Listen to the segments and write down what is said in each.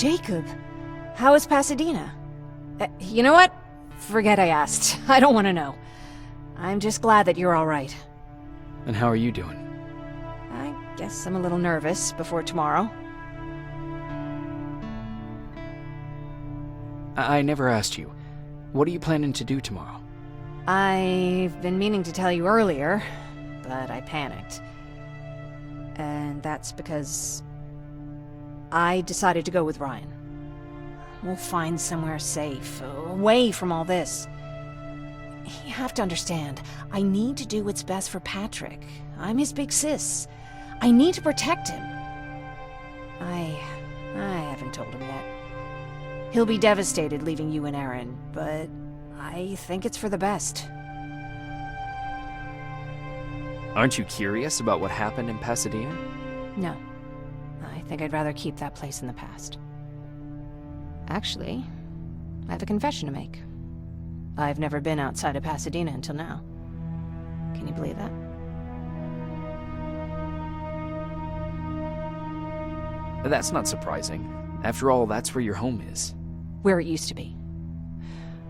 Jacob, how is Pasadena? You know what? Forget I asked. I don't want to know. I'm just glad that you're all right. And how are you doing? I guess I'm a little nervous before tomorrow. I never asked you. What are you planning to do tomorrow? I've been meaning to tell you earlier, but I panicked. And that's because I decided to go with Ryan. We'll find somewhere safe, away from all this. You have to understand, I need to do what's best for Patrick. I'm his big sis. I need to protect him. I haven't told him yet. He'll be devastated leaving you and Aaron, but I think it's for the best. Aren't you curious about what happened in Pasadena? No. I think I'd rather keep that place in the past. Actually, I have a confession to make. I've never been outside of Pasadena until now. Can you believe that? That's not surprising. After all, that's where your home is. Where it used to be.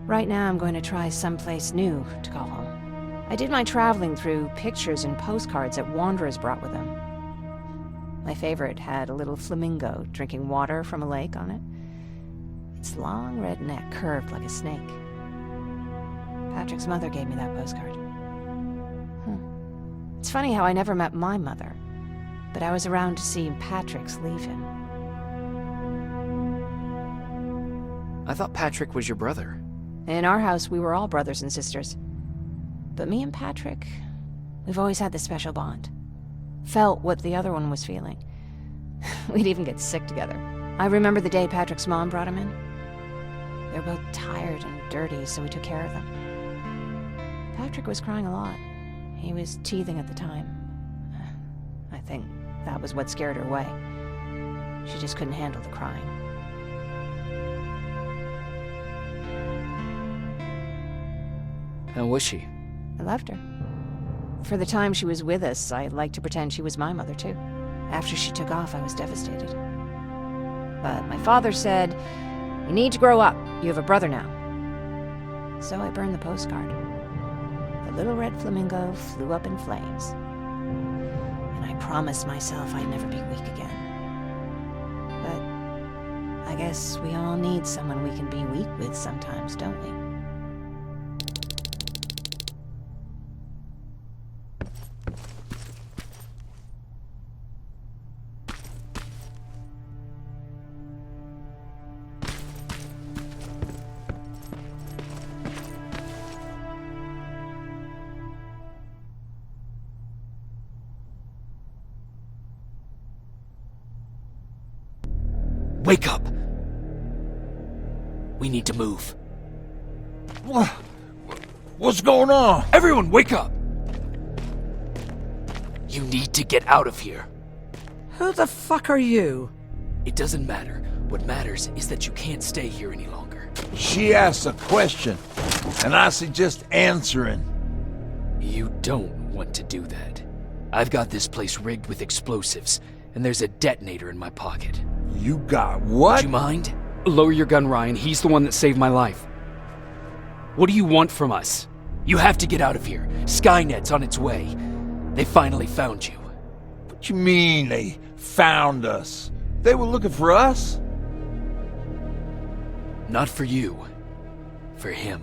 Right now I'm going to try someplace new to call home. I did my traveling through pictures and postcards that wanderers brought with them. My favorite had a little flamingo drinking water from a lake on it. Its long red neck curved like a snake. Patrick's mother gave me that postcard. It's funny how I never met my mother, but I was around to see Patrick's leave him. I thought Patrick was your brother. In our house, we were all brothers and sisters. But me and Patrick, we've always had this special bond. Felt what the other one was feeling. We'd even get sick together. I remember the day Patrick's mom brought him in. They were both tired and dirty, so we took care of them. Patrick was crying a lot. He was teething at the time. I think that was what scared her away. She just couldn't handle the crying. How was she? I loved her. For the time she was with us, I liked to pretend she was my mother, too. After she took off, I was devastated. But my father said, "You need to grow up. You have a brother now." So I burned the postcard. The little red flamingo flew up in flames. And I promised myself I'd never be weak again. But I guess we all need someone we can be weak with sometimes, don't we? Wake up! We need to move. What's going on? Everyone, wake up! You need to get out of here. Who the fuck are you? It doesn't matter. What matters is that you can't stay here any longer. She asked a question, and I suggest answering. You don't want to do that. I've got this place rigged with explosives, and there's a detonator in my pocket. You got what? Would you mind? Lower your gun, Ryan. He's the one that saved my life. What do you want from us? You have to get out of here. Skynet's on its way. They finally found you. What you mean they found us? They were looking for us? Not for you. For him.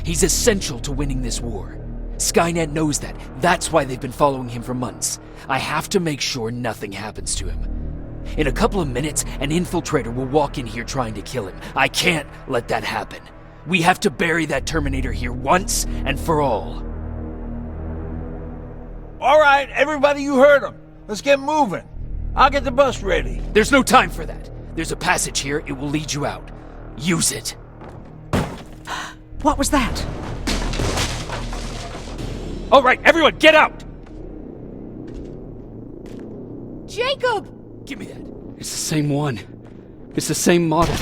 He's essential to winning this war. Skynet knows that. That's why they've been following him for months. I have to make sure nothing happens to him. In a couple of minutes, an infiltrator will walk in here trying to kill him. I can't let that happen. We have to bury that Terminator here once and for all. All right, everybody, you heard him. Let's get moving. I'll get the bus ready. There's no time for that. There's a passage here. It will lead you out. Use it. What was that? All right, everyone, get out! Jacob! Give me that. It's the same one. It's the same model.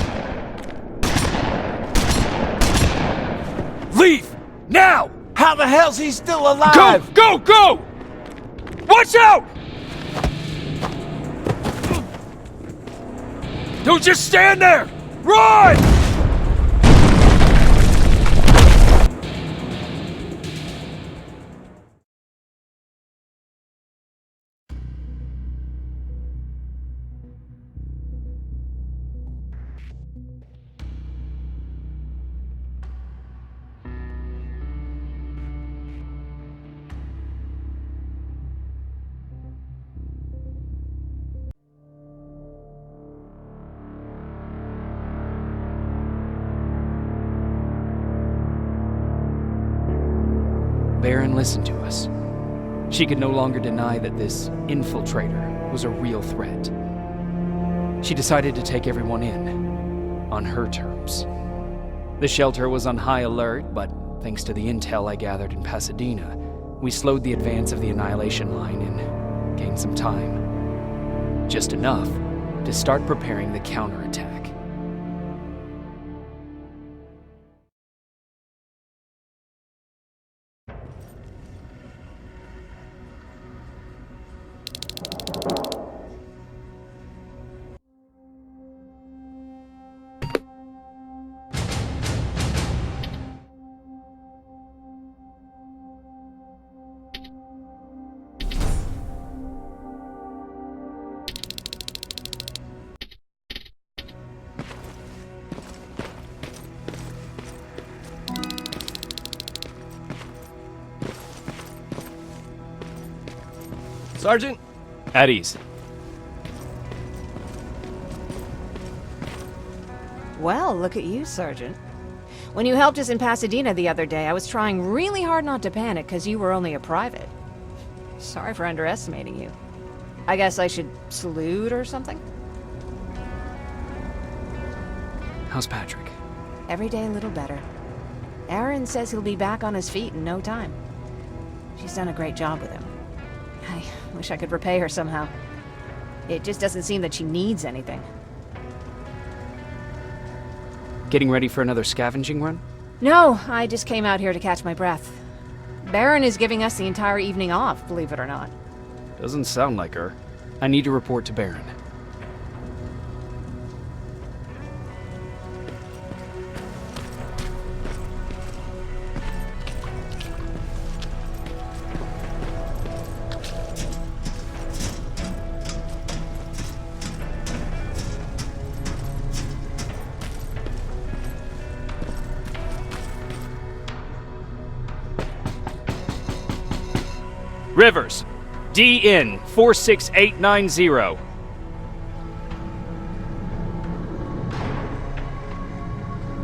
Leave! Now! How the hell's he still alive? Go! Go! Go! Watch out! Don't just stand there! Run! Baron listened to us. She could no longer deny that this infiltrator was a real threat. She decided to take everyone in, on her terms. The shelter was on high alert, but thanks to the intel I gathered in Pasadena, we slowed the advance of the Annihilation Line and gained some time. Just enough to start preparing the counterattack. Sergeant? At ease. Well, look at you, Sergeant. When you helped us in Pasadena the other day, I was trying really hard not to panic because you were only a private. Sorry for underestimating you. I guess I should salute or something? How's Patrick? Every day a little better. Aaron says he'll be back on his feet in no time. She's done a great job with him. I wish I could repay her somehow. It just doesn't seem that she needs anything. Getting ready for another scavenging run? No, I just came out here to catch my breath. Baron is giving us the entire evening off, believe it or not. Doesn't sound like her. I need to report to Baron. Rivers, DN 46890.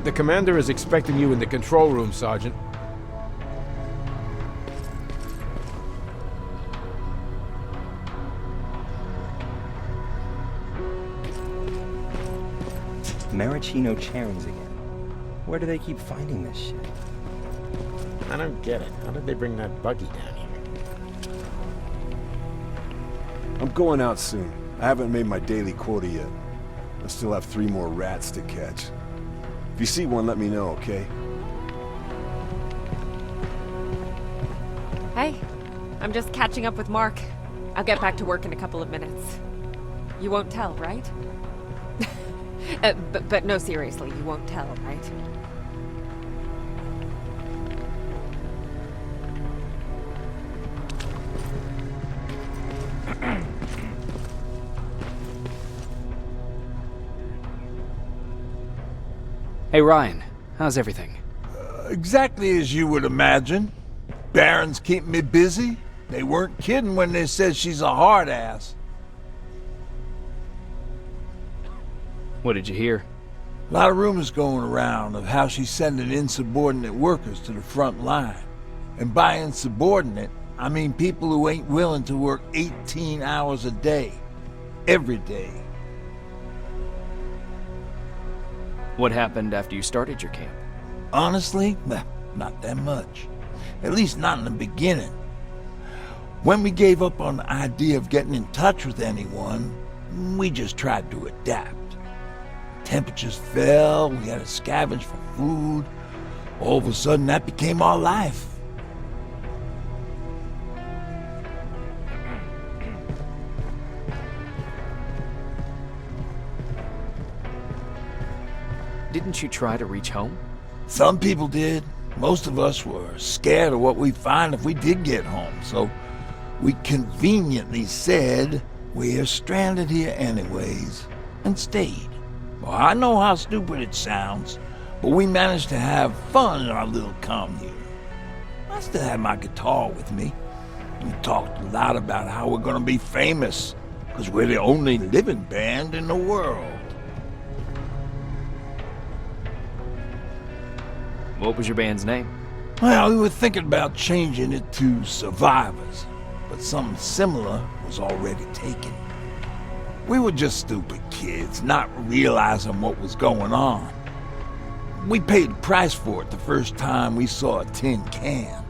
The commander is expecting you in the control room, Sergeant. Maraschino chairings again. Where do they keep finding this shit? I don't get it. How did they bring that buggy down here? I'm going out soon. I haven't made my daily quota yet. I still have 3 more rats to catch. If you see one, let me know, okay? Hey, I'm just catching up with Mark. I'll get back to work in a couple of minutes. You won't tell, right? But no, seriously, you won't tell, right? Hey Ryan, how's everything? Exactly as you would imagine. Baron's keeping me busy. They weren't kidding when they said she's a hard ass. What did you hear? A lot of rumors going around of how she's sending insubordinate workers to the front line. And by insubordinate, I mean people who ain't willing to work 18 hours a day. Every day. What happened after you started your camp? Honestly, not that much. At least not in the beginning. When we gave up on the idea of getting in touch with anyone, we just tried to adapt. Temperatures fell, we had to scavenge for food. All of a sudden, that became our life. Didn't you try to reach home? Some people did. Most of us were scared of what we'd find if we did get home, so we conveniently said we're stranded here anyways, and stayed. Well, I know how stupid it sounds, but we managed to have fun in our little commune. I still had my guitar with me. We talked a lot about how we're gonna be famous, because we're the only living band in the world. What was your band's name? Well, we were thinking about changing it to Survivors, but something similar was already taken. We were just stupid kids, not realizing what was going on. We paid the price for it the first time we saw a tin can.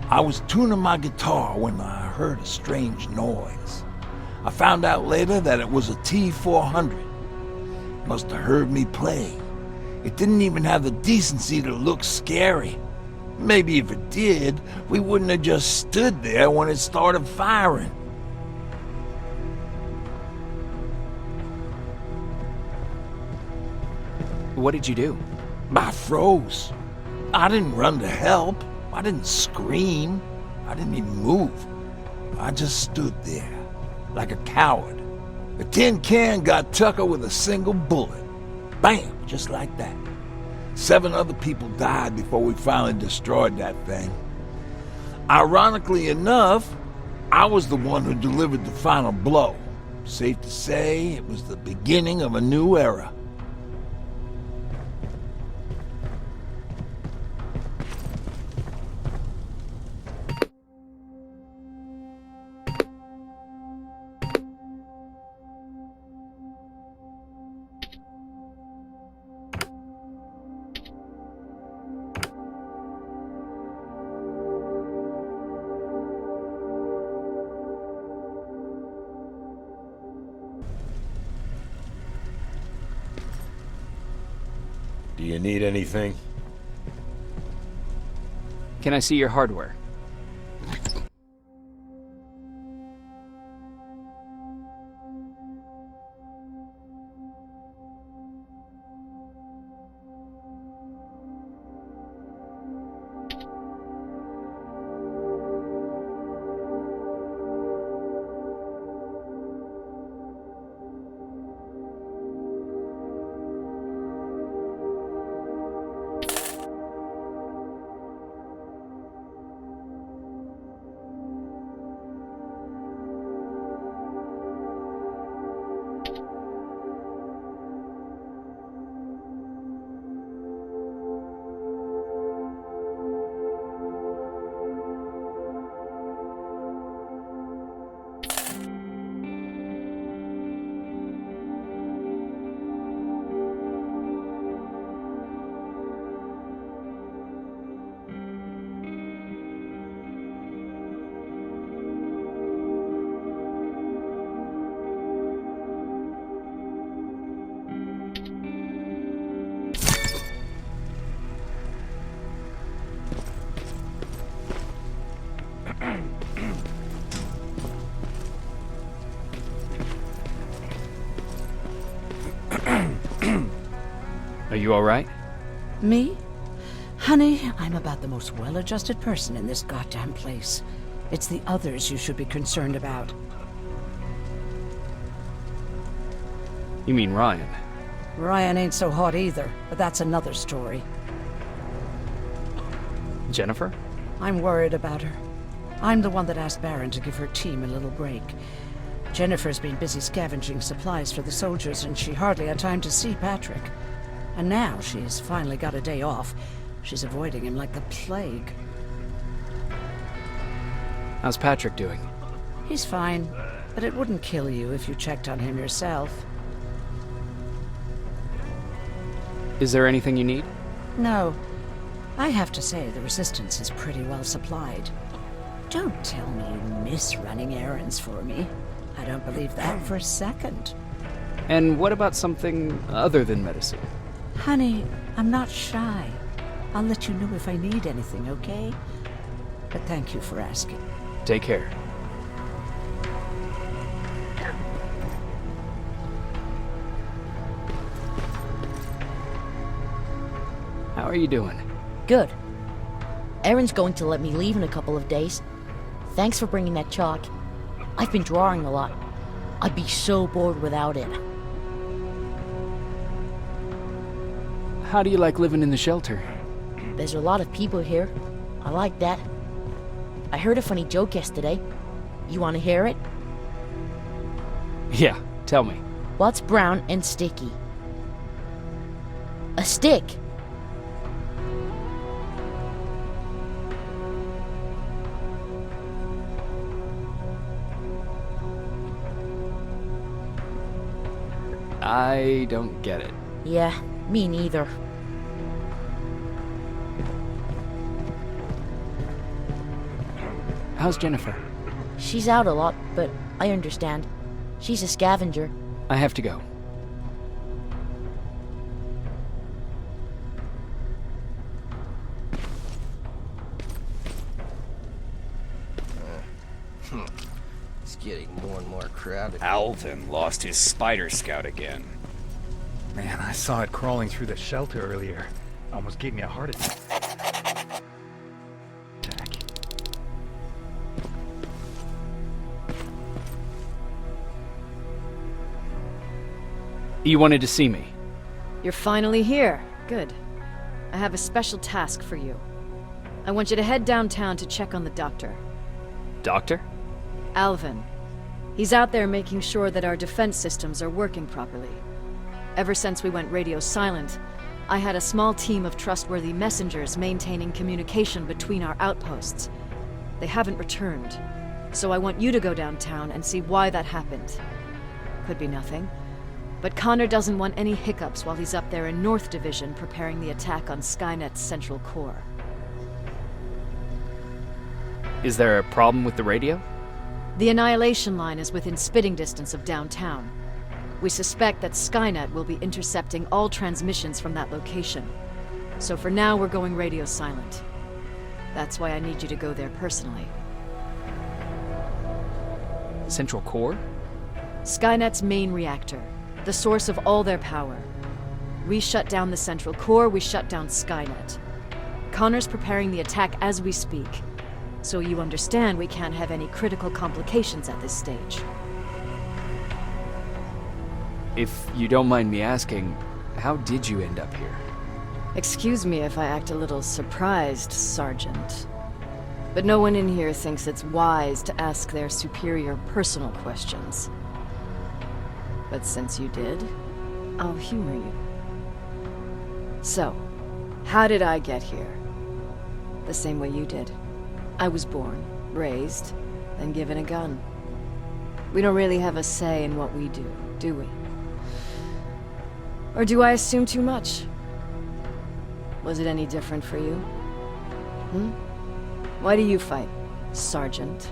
I was tuning my guitar when I heard a strange noise. I found out later that it was a T-400. Must have heard me play. It didn't even have the decency to look scary. Maybe if it did, we wouldn't have just stood there when it started firing. What did you do? I froze. I didn't run to help. I didn't scream. I didn't even move. I just stood there, like a coward. The tin can got Tucker with a single bullet. Bam! Just like that. 7 other people died before we finally destroyed that thing. Ironically enough, I was the one who delivered the final blow. Safe to say, it was the beginning of a new era. Do you need anything? Can I see your hardware? Are you all right? Me? Honey, I'm about the most well-adjusted person in this goddamn place. It's the others you should be concerned about. You mean Ryan? Ryan ain't so hot either, but that's another story. Jennifer? I'm worried about her. I'm the one that asked Baron to give her team a little break. Jennifer's been busy scavenging supplies for the soldiers, and she hardly had time to see Patrick. And now she's finally got a day off. She's avoiding him like the plague. How's Patrick doing? He's fine, but it wouldn't kill you if you checked on him yourself. Is there anything you need? No. I have to say the Resistance is pretty well supplied. Don't tell me you miss running errands for me. I don't believe that for a second. And what about something other than medicine? Honey, I'm not shy. I'll let you know if I need anything, okay? But thank you for asking. Take care. are you doing? Good. Erin's going to let me leave in a couple of days. Thanks for bringing that chalk. I've been drawing a lot. I'd be so bored without it. How do you like living in the shelter? There's a lot of people here. I like that. I heard a funny joke yesterday. You want to hear it? Yeah, tell me. What's brown and sticky? A stick! I don't get it. Yeah, me neither. How's Jennifer? She's out a lot, but I understand. She's a scavenger. I have to go. It's getting more and more crowded. Alvin lost his spider scout again. Man, I saw it crawling through the shelter earlier. Almost gave me a heart attack. You wanted to see me? You're finally here. Good. I have a special task for you. I want you to head downtown to check on the doctor. Doctor? Alvin. He's out there making sure that our defense systems are working properly. Ever since we went radio silent, I had a small team of trustworthy messengers maintaining communication between our outposts. They haven't returned, so I want you to go downtown and see why that happened. Could be nothing, but Connor doesn't want any hiccups while he's up there in North Division preparing the attack on Skynet's central core. Is there a problem with the radio? The Annihilation Line is within spitting distance of downtown. We suspect that Skynet will be intercepting all transmissions from that location. So for now, we're going radio silent. That's why I need you to go there personally. Central core? Skynet's main reactor, the source of all their power. We shut down the central core, we shut down Skynet. Connor's preparing the attack as we speak. So you understand we can't have any critical complications at this stage. If you don't mind me asking, how did you end up here? Excuse me if I act a little surprised, Sergeant. But no one in here thinks it's wise to ask their superior personal questions. But since you did, I'll humor you. So, how did I get here? The same way you did. I was born, raised, and given a gun. We don't really have a say in what we do we? Or do I assume too much? Was it any different for you? Why do you fight, Sergeant?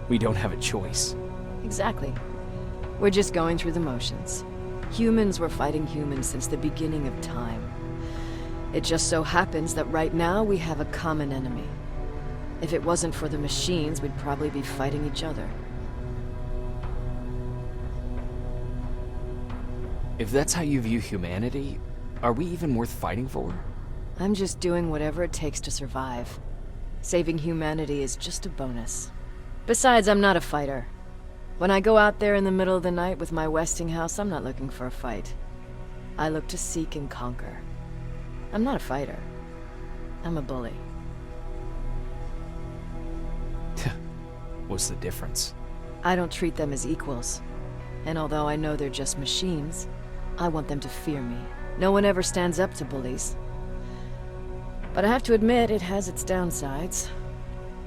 We don't have a choice. Exactly. We're just going through the motions. Humans were fighting humans since the beginning of time. It just so happens that right now we have a common enemy. If it wasn't for the machines, we'd probably be fighting each other. If that's how you view humanity, are we even worth fighting for? I'm just doing whatever it takes to survive. Saving humanity is just a bonus. Besides, I'm not a fighter. When I go out there in the middle of the night with my Westinghouse, I'm not looking for a fight. I look to seek and conquer. I'm not a fighter. I'm a bully. What's the difference? I don't treat them as equals. And although I know they're just machines, I want them to fear me. No one ever stands up to bullies. But I have to admit, it has its downsides.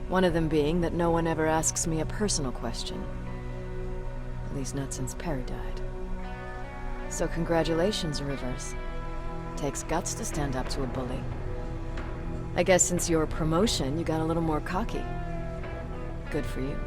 One of them being that no one ever asks me a personal question. At least not since Perry died. So congratulations, Rivers. Takes guts to stand up to a bully. I guess since your promotion, you got a little more cocky. Good for you.